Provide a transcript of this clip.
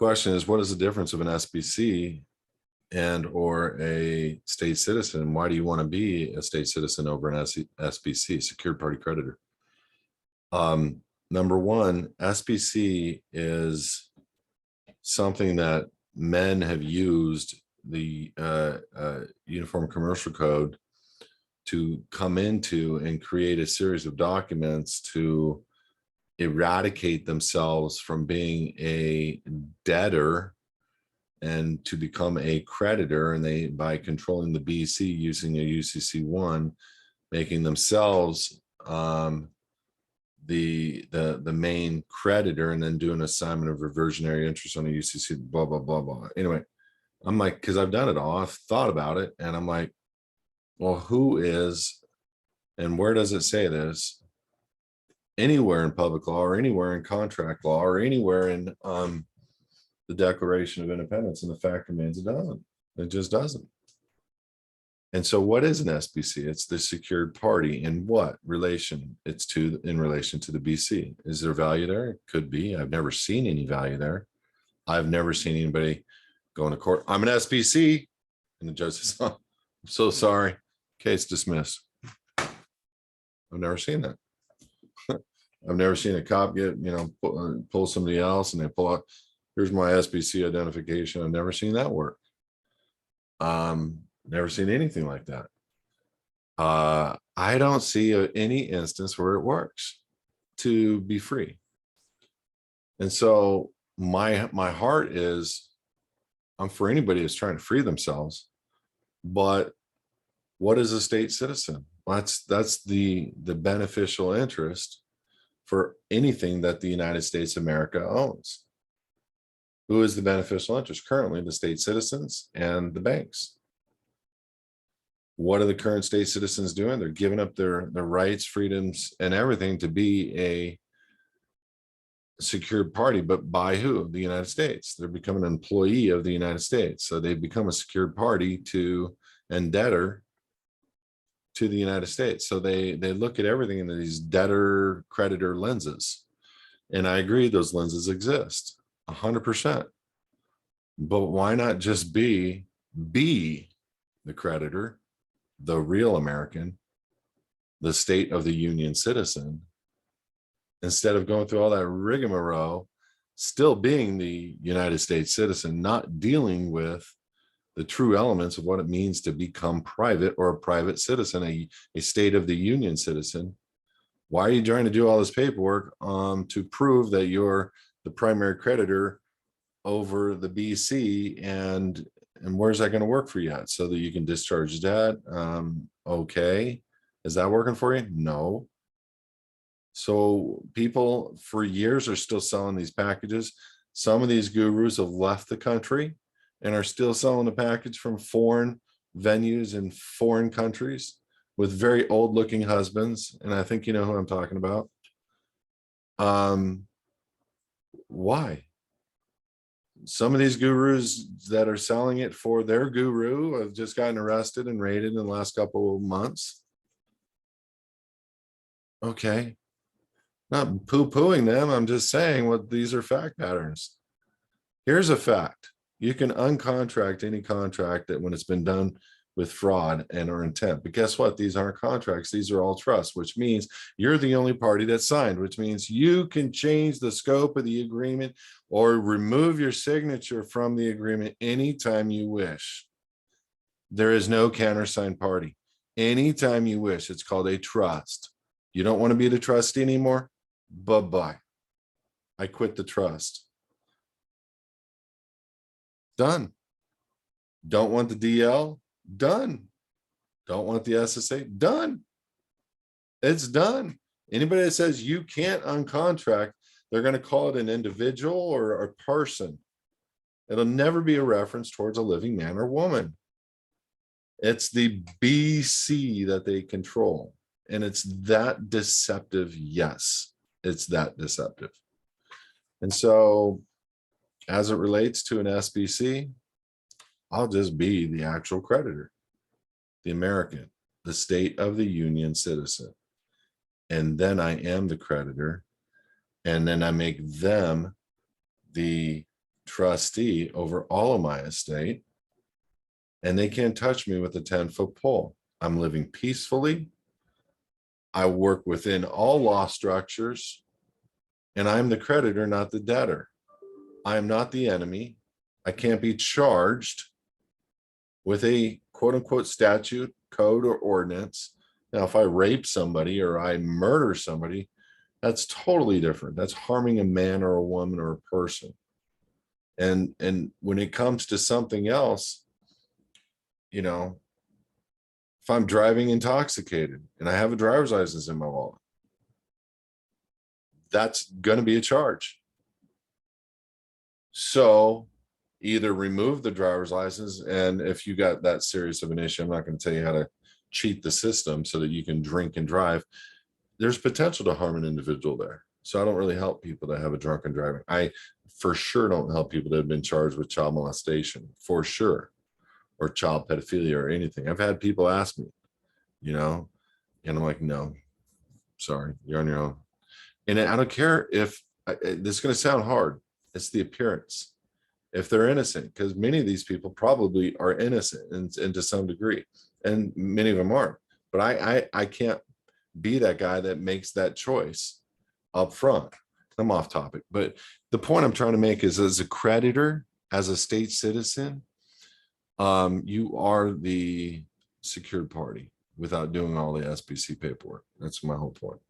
question is, what is the difference of an SBC and or a state citizen? Why do you want to be a state citizen over an SBC, secured party creditor? Number one, SBC is something that men have used the Uniform Commercial Code to come into and create a series of documents to eradicate themselves from being a debtor and to become a creditor. And they, by controlling the BC using a UCC1, making themselves the main creditor, and then doing assignment of reversionary interest on a UCC, blah, blah, blah, blah. Anyway, I'm like, because I've done it all, I've thought about it, and I'm like, well, who is, and where does it say this? Anywhere in public law or anywhere in contract law or anywhere in the Declaration of Independence? And the fact remains, it doesn't. It just doesn't. And so what is an SBC? It's the secured party. In what relation? It's to, in relation to the BC. Is there value there? It could be. I've never seen any value there. I've never seen anybody going to court. I'm an SBC. And the judge says, oh, I'm so sorry. Case dismissed. I've never seen that. I've never seen a cop get, pull somebody else and they pull out, here's my SBC identification. I've never seen that work. Never seen anything like that. I don't see any instance where it works to be free. And so my heart is, I'm for anybody who's trying to free themselves, but what is a state citizen? That's the beneficial interest for anything that the United States of America owns. Who is the beneficial interest? Currently, the state citizens and the banks. What are the current state citizens doing? They're giving up their rights, freedoms, and everything to be a secured party, but by who? The United States. They're becoming an employee of the United States. So they become a secured party to and debtor to the United States. So they look at everything in these debtor creditor lenses. And I agree, those lenses exist 100%. But why not just be the creditor, the real American, the state of the union citizen, instead of going through all that rigmarole, still being the United States citizen, not dealing with the true elements of what it means to become private or a private citizen, a state of the union citizen. Why are you trying to do all this paperwork to prove that you're the primary creditor over the BC, and where's that going to work for you at? So that you can discharge debt? Okay, is that working for you? No. So people for years are still selling these packages. Some of these gurus have left the country and are still selling the package from foreign venues in foreign countries with very old looking husbands. And I think you know who I'm talking about. Why? Some of these gurus that are selling it for their guru have just gotten arrested and raided in the last couple of months. Okay. Not poo-pooing them. I'm just saying what these are fact patterns. Here's a fact. You can uncontract any contract that when it's been done with fraud and or intent. But guess what? These aren't contracts. These are all trusts, which means you're the only party that signed, which means you can change the scope of the agreement or remove your signature from the agreement anytime you wish. There is no countersigned party. Anytime you wish. It's called a trust. You don't want to be the trustee anymore? Bye-bye. I quit the trust. Done. Don't want the DL? Done. Don't want the SSA? Done. It's done. Anybody that says you can't uncontract, they're going to call it an individual or a person. It'll never be a reference towards a living man or woman. It's the BC that they control. And it's that deceptive. Yes, it's that deceptive. And so as it relates to an SBC, I'll just be the actual creditor, the American, the state of the union citizen. And then I am the creditor. And then I make them the trustee over all of my estate, and they can't touch me with a 10-foot pole. I'm living peacefully. I work within all law structures, and I'm the creditor, not the debtor. I am not the enemy. I can't be charged with a quote unquote statute, code, or ordinance. Now, if I rape somebody or I murder somebody, that's totally different. That's harming a man or a woman or a person. And when it comes to something else, you know, if I'm driving intoxicated and I have a driver's license in my wallet, that's going to be a charge. So either remove the driver's license, and if you got that serious of an issue, I'm not going to tell you how to cheat the system so that you can drink and drive. There's potential to harm an individual there. So I don't really help people that have a drunken driving. I for sure don't help people that have been charged with child molestation, for sure, or child pedophilia or anything. I've had people ask me, and I'm like, no, sorry, you're on your own. And I don't care if this is going to sound hard. It's the appearance. If they're innocent, because many of these people probably are innocent and to some degree, and many of them aren't. But I can't be that guy that makes that choice up front. I'm off topic, but the point I'm trying to make is, as a creditor, as a state citizen, you are the secured party without doing all the SBC paperwork. That's my whole point.